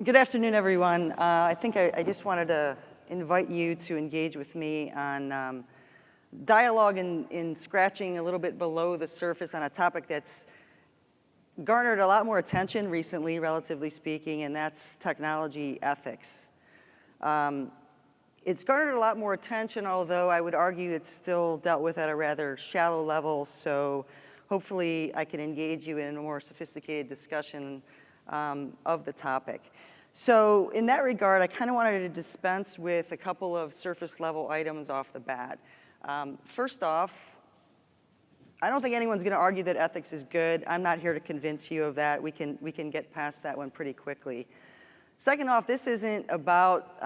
Good afternoon, everyone. I think I just wanted to invite you to engage with me on dialogue in scratching a little bit below the surface on a topic that's garnered a lot more attention recently, relatively speaking, and that's technology ethics. It's garnered a lot more attention, although I would argue it's still dealt with at a rather shallow level, so hopefully I can engage you in a more sophisticated discussion of the topic. So in that regard, I kind of wanted to dispense with a couple of surface level items off the bat. First off, I don't think anyone's going to argue that ethics is good. I'm not here to convince you of that. We can get past that one pretty quickly. Second off, this isn't about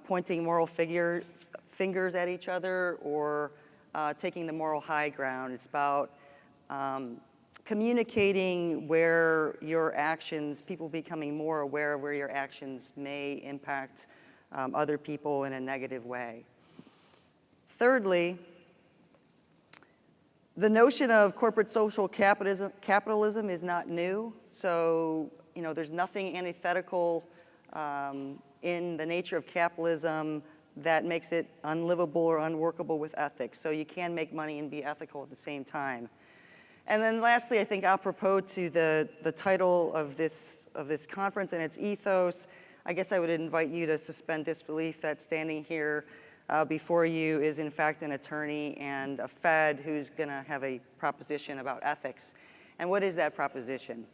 pointing moral fingers at each other or taking the moral high ground. It's about communicating where your actions, people becoming more aware of where your actions may impact other people in a negative way. Thirdly, the notion of corporate social capitalism is not new. So, there's nothing antithetical in the nature of capitalism that makes it unlivable or unworkable with ethics. So you can make money and be ethical at the same time. And then lastly, I think apropos to the title of this conference and its ethos, I guess I would invite you to suspend disbelief that standing here before you is in fact an attorney and a Fed who's going to have a proposition about ethics. And what is that proposition?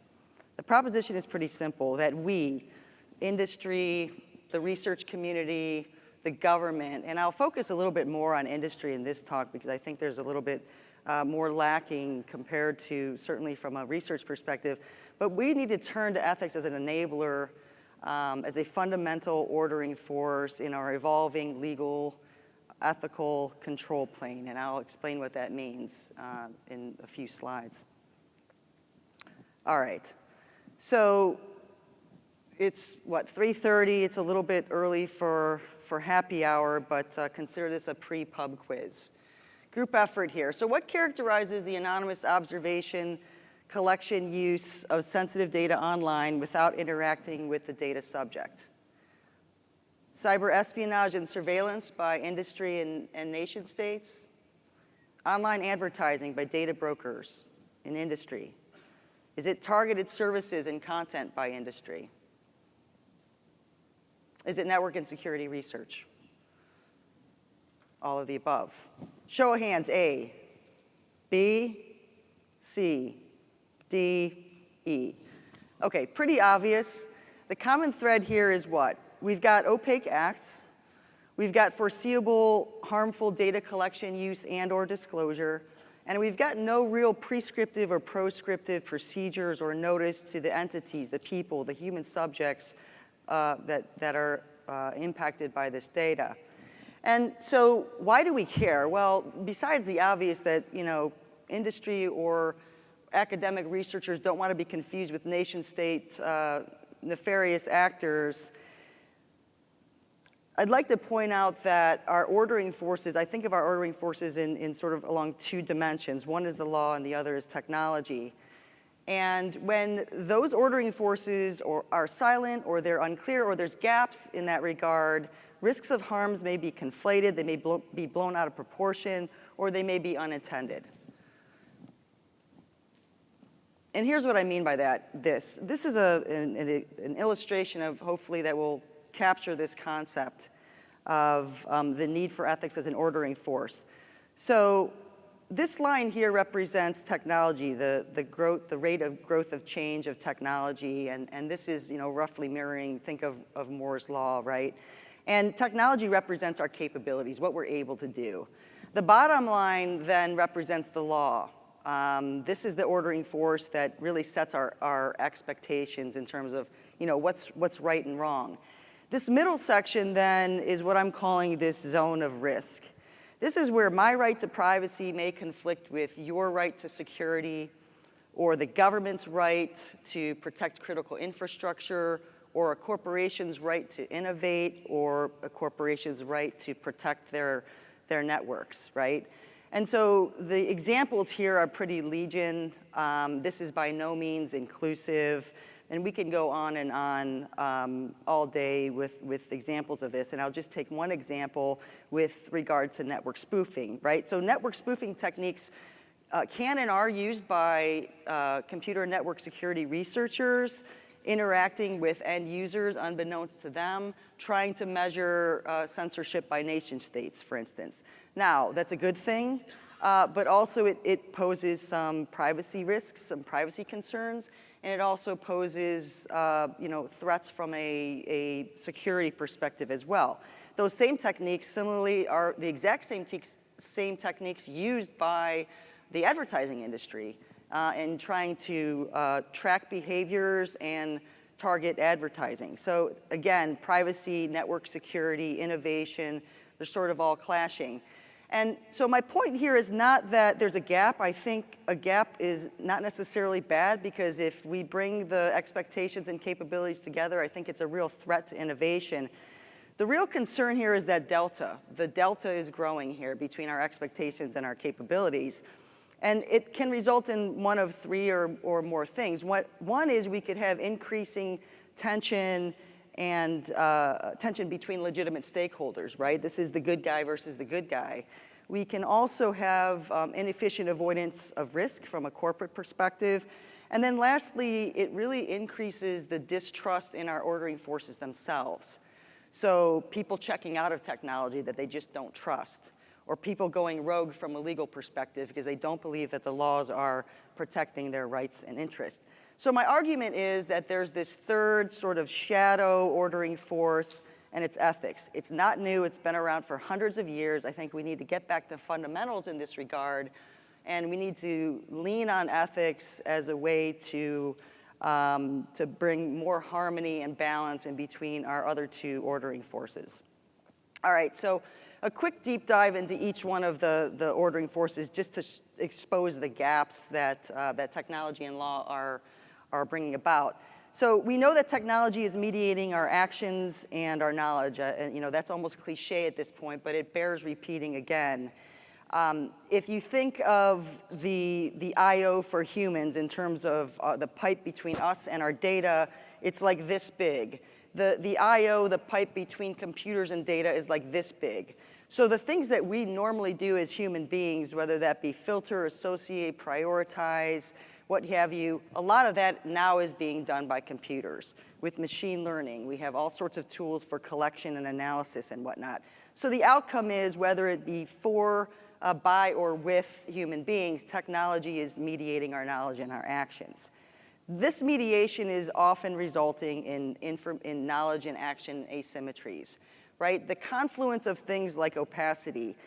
The proposition is pretty simple, that we, industry, the research community, the government, and I'll focus a little bit more on industry in this talk because I think there's a little bit more lacking compared to, certainly from a research perspective, but we need to turn to ethics as an enabler, as a fundamental ordering force in our evolving legal, ethical control plane, and I'll explain what that means in a few slides. All right, so it's, 3:30, it's a little bit early for happy hour, but consider this a pre-pub quiz. Group effort here. So what characterizes the anonymous observation, collection, use of sensitive data online without interacting with the data subject? Cyber espionage and surveillance by industry and nation states. Online advertising by data brokers in industry. Is it targeted services and content by industry? Is it network and security research? All of the above. Show of hands, A, B, C, D, E. Okay, pretty obvious. The common thread here is what? We've got opaque acts. We've got foreseeable harmful data collection, use, and/or disclosure. And we've got no real prescriptive or proscriptive procedures or notice to the entities, the people, the human subjects that are impacted by this data. And so why do we care? Well, besides the obvious that, industry or academic researchers don't want to be confused with nation-state nefarious actors, I'd like to point out that our ordering forces, I think of our ordering forces in sort of along two dimensions. One is the law and the other is technology. And when those ordering forces are silent or they're unclear or there's gaps in that regard, risks of harms may be conflated, they may be blown out of proportion, or they may be unintended. And here's what I mean by that. This is an illustration of, hopefully, that will capture this concept of the need for ethics as an ordering force. So this line here represents technology, the rate of growth of change of technology, and this is roughly mirroring, think of Moore's law, right? And technology represents our capabilities, what we're able to do. The bottom line then represents the law. This is the ordering force that really sets our expectations in terms of what's right and wrong. This middle section then is what I'm calling this zone of risk. This is where my right to privacy may conflict with your right to security, or the government's right to protect critical infrastructure, or a corporation's right to innovate, or a corporation's right to protect their networks, right? And so the examples here are pretty legion. This is by no means inclusive. And we can go on and on all day with examples of this. And I'll just take one example with regard to network spoofing, right? So network spoofing techniques can and are used by computer and network security researchers interacting with end users unbeknownst to them, trying to measure censorship by nation states, for instance. Now, that's a good thing, but also it poses some privacy risks, some privacy concerns, and it also poses threats from a security perspective as well. Those same techniques similarly are the exact same techniques used by the advertising industry in trying to track behaviors and target advertising. So again, privacy, network security, innovation, they're sort of all clashing. And so my point here is not that there's a gap. I think a gap is not necessarily bad, because if we bring the expectations and capabilities together, I think it's a real threat to innovation. The real concern here is that delta. The delta is growing here between our expectations and our capabilities. And it can result in one of three or more things. One is we could have increasing tension and tension between legitimate stakeholders, right? This is the good guy versus the good guy. We can also have inefficient avoidance of risk from a corporate perspective. And then lastly, it really increases the distrust in our ordering forces themselves. So people checking out of technology that they just don't trust, or people going rogue from a legal perspective because they don't believe that the laws are protecting their rights and interests. So my argument is that there's this third sort of shadow ordering force, and it's ethics. It's not new, it's been around for hundreds of years. I think we need to get back to fundamentals in this regard, and we need to lean on ethics as a way to bring more harmony and balance in between our other two ordering forces. All right, so a quick deep dive into each one of the ordering forces just to expose the gaps that, that technology and law are bringing about. So we know that technology is mediating our actions and our knowledge. And that's almost cliche at this point, but it bears repeating again. If you think of the I/O for humans in terms of the pipe between us and our data, it's like this big. The I/O, the pipe between computers and data, is like this big. So the things that we normally do as human beings, whether that be filter, associate, prioritize, what have you, a lot of that now is being done by computers. With machine learning, we have all sorts of tools for collection and analysis and whatnot. So the outcome is, whether it be for, by, or with human beings, technology is mediating our knowledge and our actions. This mediation is often resulting in knowledge and action asymmetries, right? The confluence of things like opacity,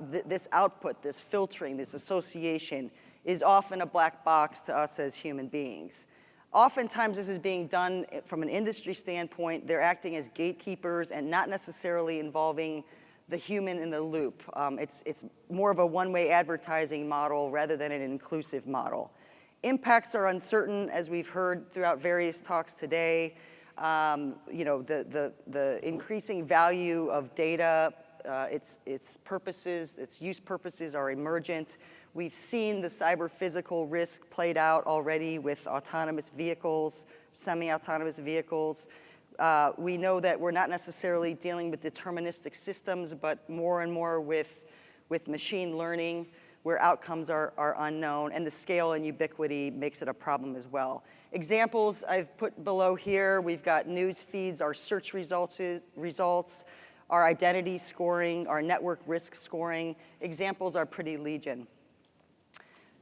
this output, this filtering, this association, is often a black box to us as human beings. Oftentimes this is being done from an industry standpoint. They're acting as gatekeepers and not necessarily involving the human in the loop. It's more of a one-way advertising model rather than an inclusive model. Impacts are uncertain, as we've heard throughout various talks today. The increasing value of data, its purposes, its use purposes are emergent. We've seen the cyber-physical risk played out already with autonomous vehicles, semi-autonomous vehicles. We know that we're not necessarily dealing with deterministic systems, but more and more with machine learning, where outcomes are unknown, and the scale and ubiquity makes it a problem as well. Examples I've put below here, we've got news feeds, our search results, our identity scoring, our network risk scoring. Examples are pretty legion.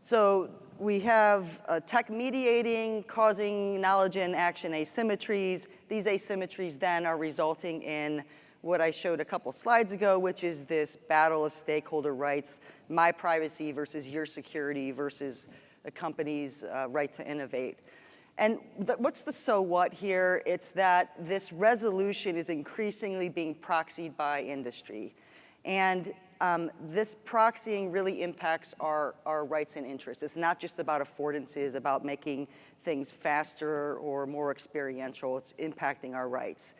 So we have tech mediating, causing knowledge and action asymmetries. These asymmetries then are resulting in what I showed a couple slides ago, which is this battle of stakeholder rights, my privacy versus your security versus the company's right to innovate. And what's the so what here? It's that this resolution is increasingly being proxied by industry. And this proxying really impacts our rights and interests. It's not just about affordances, about making things faster or more experiential. It's impacting our rights.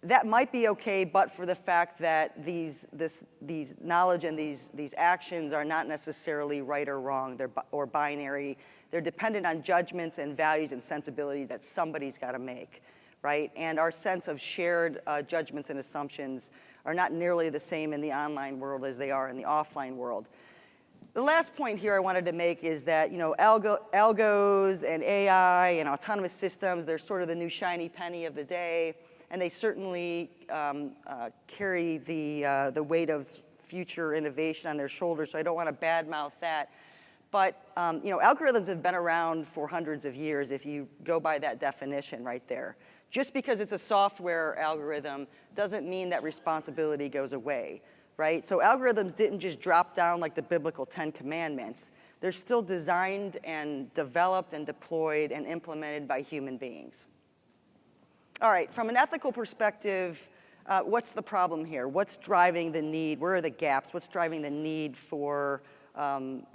That might be okay, but for the fact that these knowledge and these actions are not necessarily right or wrong, or binary. They're dependent on judgments and values and sensibilities that somebody's got to make, right? And our sense of shared judgments and assumptions are not nearly the same in the online world as they are in the offline world. The last point here I wanted to make is that, algos and AI and autonomous systems, they're sort of the new shiny penny of the day, and they certainly carry the weight of future innovation on their shoulders, so I don't want to badmouth that. But algorithms have been around for hundreds of years if you go by that definition right there. Just because it's a software algorithm doesn't mean that responsibility goes away, right? So algorithms didn't just drop down like the biblical 10 Commandments. They're still designed and developed and deployed and implemented by human beings. All right, from an ethical perspective, what's the problem here? What's driving the need? Where are the gaps? What's driving the need for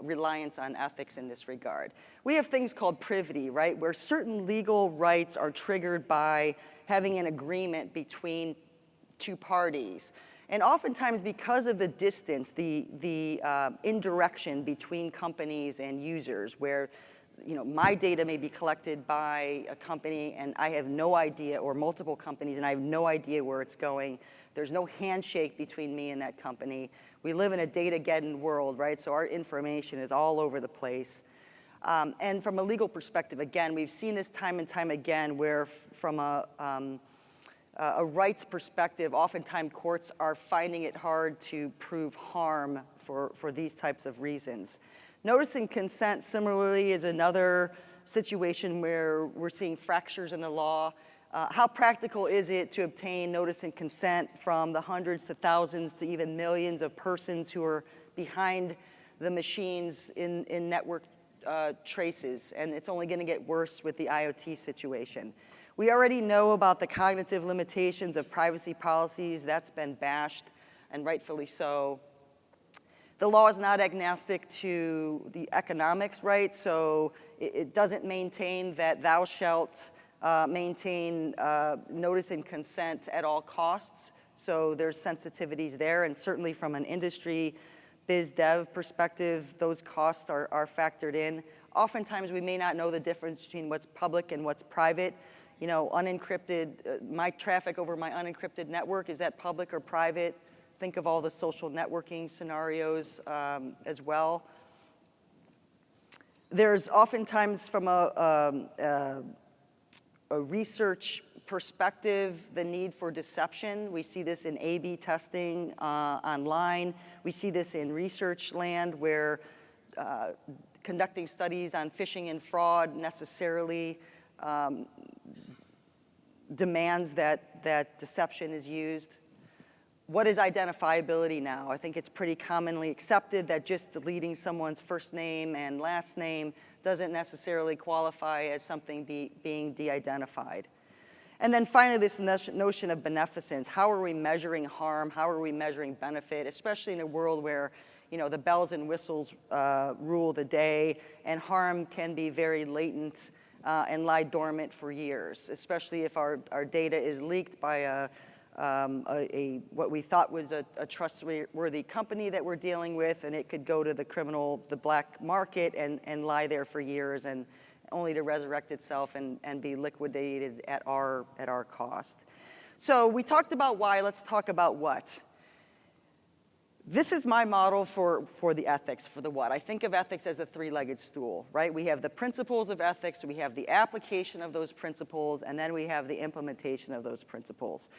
reliance on ethics in this regard? We have things called privity, right, where certain legal rights are triggered by having an agreement between two parties. And oftentimes, because of the distance, the indirection between companies and users, where my data may be collected by a company and I have no idea, or multiple companies, and I have no idea where it's going. There's no handshake between me and that company. We live in a data-geddon world, right? So our information is all over the place. And from a legal perspective, again, we've seen this time and time again, where from a rights perspective, oftentimes courts are finding it hard to prove harm for these types of reasons. Notice and consent, similarly, is another situation where we're seeing fractures in the law. How practical is it to obtain notice and consent from the hundreds to thousands to even millions of persons who are behind the machines in network traces? And it's only going to get worse with the IoT situation. We already know about the cognitive limitations of privacy policies. That's been bashed, and rightfully so. The law is not agnostic to the economics, right? So it doesn't maintain that thou shalt maintain notice and consent at all costs. So there's sensitivities there, and certainly from an industry biz dev perspective, those costs are factored in. Oftentimes we may not know the difference between what's public and what's private. Unencrypted, my traffic over my unencrypted network, is that public or private? Think of all the social networking scenarios as well. There's oftentimes, from a research perspective, the need for deception. We see this in A/B testing online. We see this in research land, where conducting studies on phishing and fraud necessarily demands that deception is used. What is identifiability now? I think it's pretty commonly accepted that just deleting someone's first name and last name doesn't necessarily qualify as something being de-identified. And then finally, this notion of beneficence. How are we measuring harm? How are we measuring benefit? Especially in a world where the bells and whistles rule the day, and harm can be very latent and lie dormant for years, especially if our data is leaked by what we thought was a trustworthy company that we're dealing with, and it could go to the black market and lie there for years, and only to resurrect itself and be liquidated at our cost. So we talked about why, let's talk about what. This is my model for the ethics, for the what. I think of ethics as a three-legged stool, right? We have the principles of ethics, we have the application of those principles, and then we have the implementation of those principles.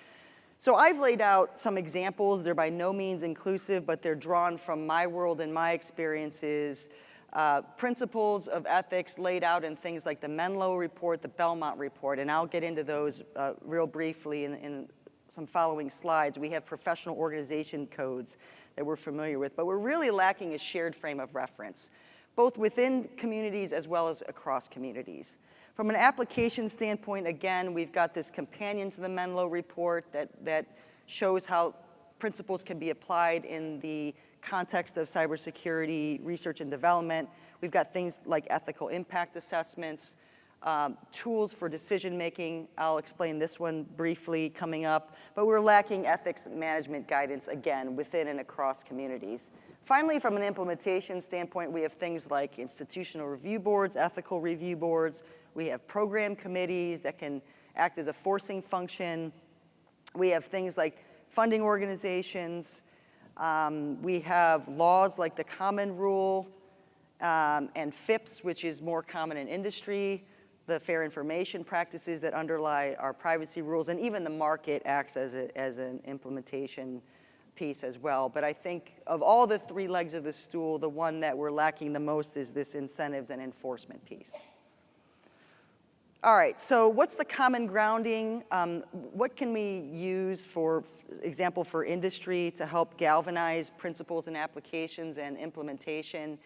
So I've laid out some examples. They're by no means inclusive, but they're drawn from my world and my experiences. Principles of ethics laid out in things like the Menlo Report, the Belmont Report, and I'll get into those real briefly in some following slides. We have professional organization codes that we're familiar with, but we're really lacking a shared frame of reference, both within communities as well as across communities. From an application standpoint, again, we've got this companion to the Menlo Report that shows how principles can be applied in the context of cybersecurity research and development. We've got things like ethical impact assessments. Tools for decision making, I'll explain this one briefly coming up, but we're lacking ethics management guidance, again, within and across communities. Finally, from an implementation standpoint, we have things like institutional review boards, ethical review boards. We have program committees that can act as a forcing function. We have things like funding organizations. We have laws like the Common Rule and FIPS, which is more common in industry, the fair information practices that underlie our privacy rules, and even the market acts as an implementation piece as well. But I think of all the three legs of the stool, the one that we're lacking the most is this incentives and enforcement piece. All right, so what's the common grounding? What can we use, for example, for industry to help galvanize principles and applications and implementation?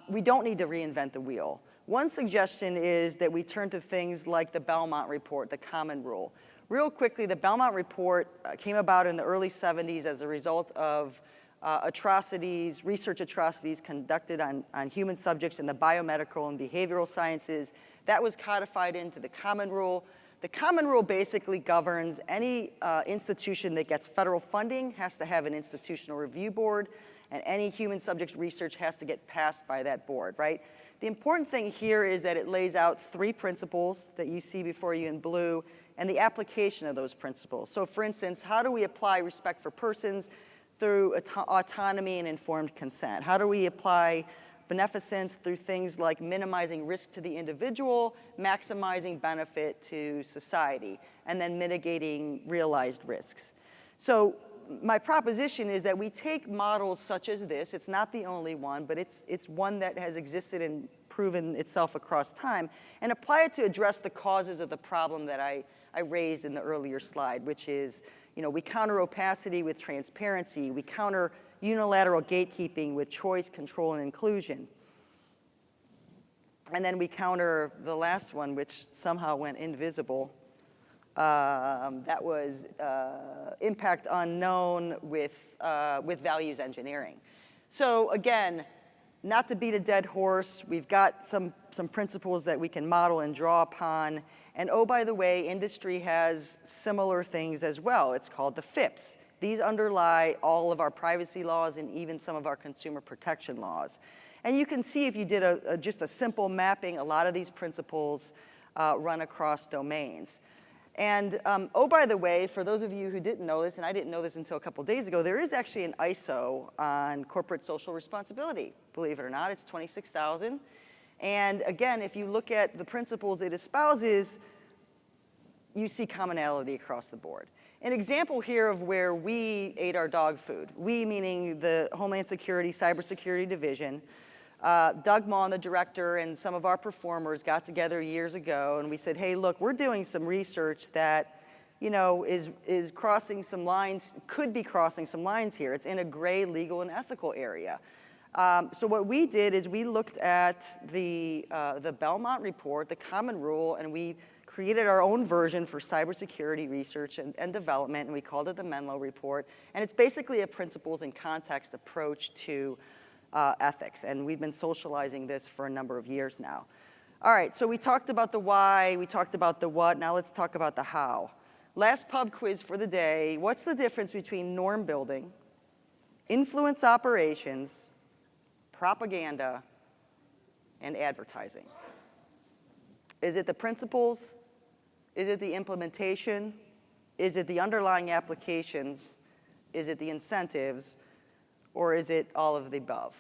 We don't need to reinvent the wheel. One suggestion is that we turn to things like the Belmont Report, the Common Rule. Real quickly, the Belmont Report came about in the early 70s as a result of research atrocities conducted on human subjects in the biomedical and behavioral sciences. That was codified into the Common Rule. The Common Rule basically governs any institution that gets federal funding has to have an institutional review board, and any human subjects research has to get passed by that board, right? The important thing here is that it lays out three principles that you see before you in blue, and the application of those principles. So for instance, how do we apply respect for persons through autonomy and informed consent? How do we apply beneficence through things like minimizing risk to the individual, maximizing benefit to society, and then mitigating realized risks? So my proposition is that we take models such as this, it's not the only one, but it's one that has existed and proven itself across time, and apply it to address the causes of the problem that I raised in the earlier slide, which is, we counter opacity with transparency, we counter unilateral gatekeeping with choice, control, and inclusion. And then we counter the last one, which somehow went invisible. That was impact unknown with values engineering. So again, not to beat a dead horse, we've got some principles that we can model and draw upon. And oh, by the way, industry has similar things as well. It's called the FIPS. These underlie all of our privacy laws and even some of our consumer protection laws. And you can see if you did just a simple mapping, a lot of these principles run across domains. And oh, by the way, for those of you who didn't know this, and I didn't know this until a couple days ago, there is actually an ISO on corporate social responsibility. Believe it or not, it's 26,000. And again, if you look at the principles it espouses, you see commonality across the board. An example here of where we ate our dog food, we meaning the Homeland Security, Cybersecurity Division. Doug Maughan, the director, and some of our performers got together years ago, and we said, hey, look, we're doing some research that is crossing some lines, could be crossing some lines here. It's in a gray legal and ethical area. So what we did is we looked at the Belmont Report, the Common Rule, and we created our own version for cybersecurity research and development, and we called it the Menlo Report. And it's basically a principles and context approach to ethics, and we've been socializing this for a number of years now. All right, so we talked about the why, we talked about the what, now let's talk about the how. Last pub quiz for the day, what's the difference between norm building, influence operations, propaganda, and advertising? Is it the principles? Is it the implementation? Is it the underlying applications? Is it the incentives? Or is it all of the above?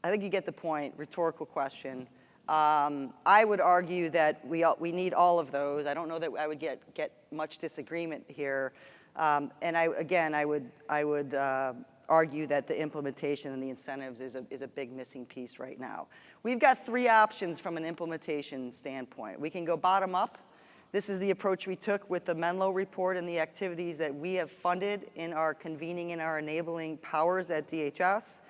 I think you get the point, rhetorical question. I would argue that we need all of those. I don't know that I would get much disagreement here. And I would argue that the implementation and the incentives is a big missing piece right now. We've got three options from an implementation standpoint. We can go bottom up. This is the approach we took with the Menlo Report and the activities that we have funded in our convening and our enabling powers at DHS,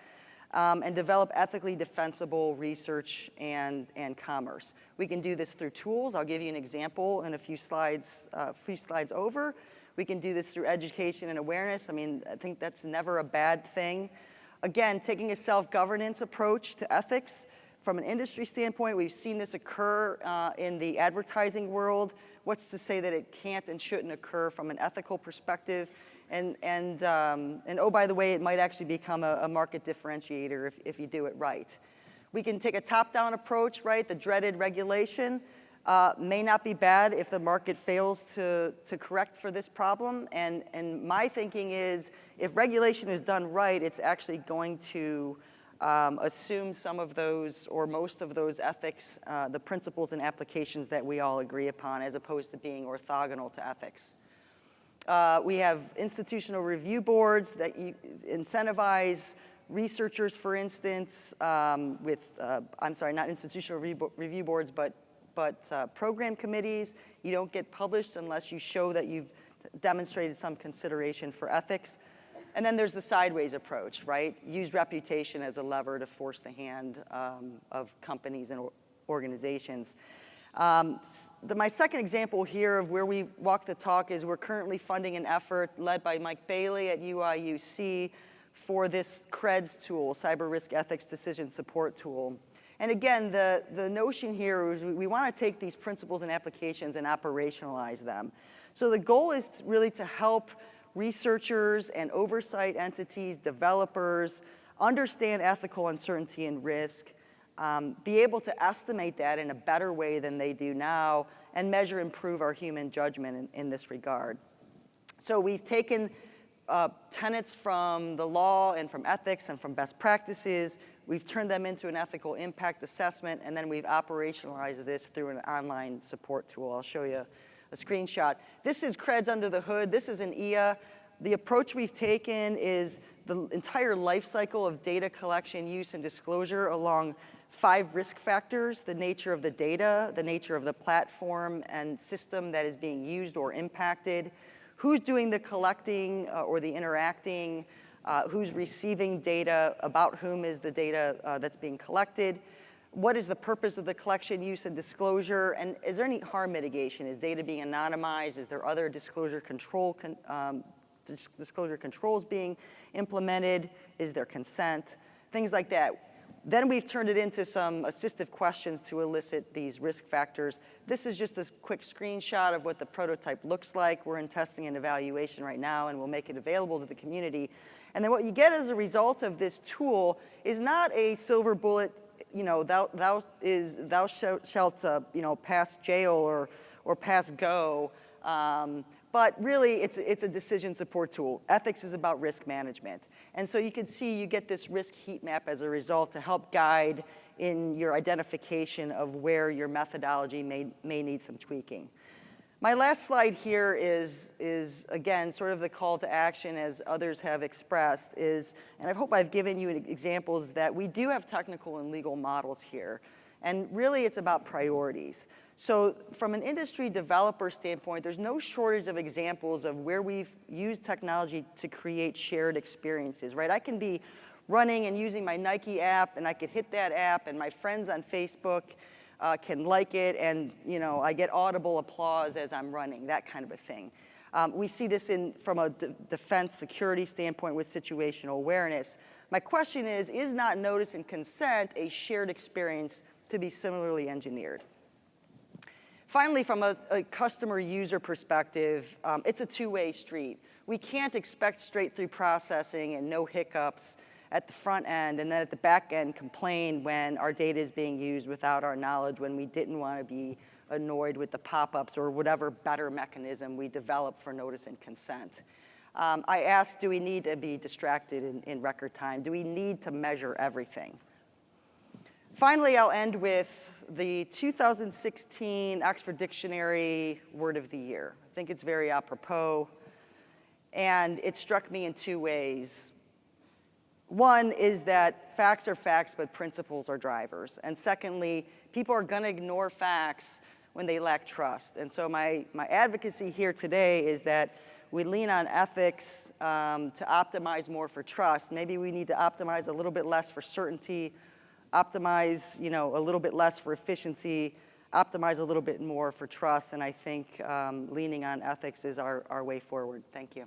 and develop ethically defensible research and commerce. We can do this through tools. I'll give you an example in a few slides over. We can do this through education and awareness. I mean, I think that's never a bad thing. Again, taking a self-governance approach to ethics. From an industry standpoint, we've seen this occur in the advertising world. What's to say that it can't and shouldn't occur from an ethical perspective? And oh, by the way, it might actually become a market differentiator if you do it right. We can take a top-down approach, right? The dreaded regulation may not be bad if the market fails to correct for this problem. And my thinking is, if regulation is done right, it's actually going to assume some of those or most of those ethics, the principles and applications that we all agree upon, as opposed to being orthogonal to ethics. We have institutional review boards that incentivize researchers, for instance, I'm sorry, not institutional review boards, but program committees. You don't get published unless you show that you've demonstrated some consideration for ethics. And then there's the sideways approach, right? Use reputation as a lever to force the hand of companies and organizations. My second example here of where we walk the talk is we're currently funding an effort led by Mike Bailey at UIUC for this CREDS tool, Cyber Risk Ethics Decision Support Tool. And again, the notion here is we want to take these principles and applications and operationalize them. So the goal is really to help researchers and oversight entities, developers, understand ethical uncertainty and risk, be able to estimate that in a better way than they do now, and measure and improve our human judgment in this regard. So we've taken tenets from the law and from ethics and from best practices, we've turned them into an ethical impact assessment, and then we've operationalized this through an online support tool. I'll show you a screenshot. This is CREDS under the hood. This is an IA. The approach we've taken is the entire life cycle of data collection, use, and disclosure along 5 risk factors: the nature of the data, the nature of the platform and system that is being used or impacted, who's doing the collecting or the interacting, who's receiving data, about whom is the data that's being collected, what is the purpose of the collection, use, and disclosure, and is there any harm mitigation? Is data being anonymized? Is there other disclosure controls being implemented? Is there consent? Things like that. Then we've turned it into some assistive questions to elicit these risk factors. This is just a quick screenshot of what the prototype looks like. We're in testing and evaluation right now, and we'll make it available to the community. And then what you get as a result of this tool is not a silver bullet, thou shalt pass jail or pass go. But really, it's a decision support tool. Ethics is about risk management. And so you can see you get this risk heat map as a result to help guide in your identification of where your methodology may need some tweaking. My last slide here is again, sort of the call to action, as others have expressed, and I hope I've given you examples that we do have technical and legal models here. And really, it's about priorities. So from an industry developer standpoint, there's no shortage of examples of where we've used technology to create shared experiences, right? I can be running and using my Nike app, and I could hit that app, and my friends on Facebook can like it, and I get audible applause as I'm running, that kind of a thing. We see this from a defense security standpoint with situational awareness. My question is not notice and consent a shared experience to be similarly engineered? Finally, from a customer user perspective, it's a two-way street. We can't expect straight-through processing and no hiccups at the front end, and then at the back end complain when our data is being used without our knowledge, when we didn't want to be annoyed with the pop-ups or whatever better mechanism we develop for notice and consent. I asked, do we need to be distracted in record time? Do we need to measure everything? Finally, I'll end with the 2016 Oxford Dictionary Word of the Year. I think it's very apropos, and it struck me in 2 ways. One is that facts are facts, but principles are drivers. And secondly, people are going to ignore facts when they lack trust. And so my advocacy here today is that we lean on ethics to optimize more for trust. Maybe we need to optimize a little bit less for certainty, optimize a little bit less for efficiency, optimize a little bit more for trust. And I think leaning on ethics is our way forward. Thank you.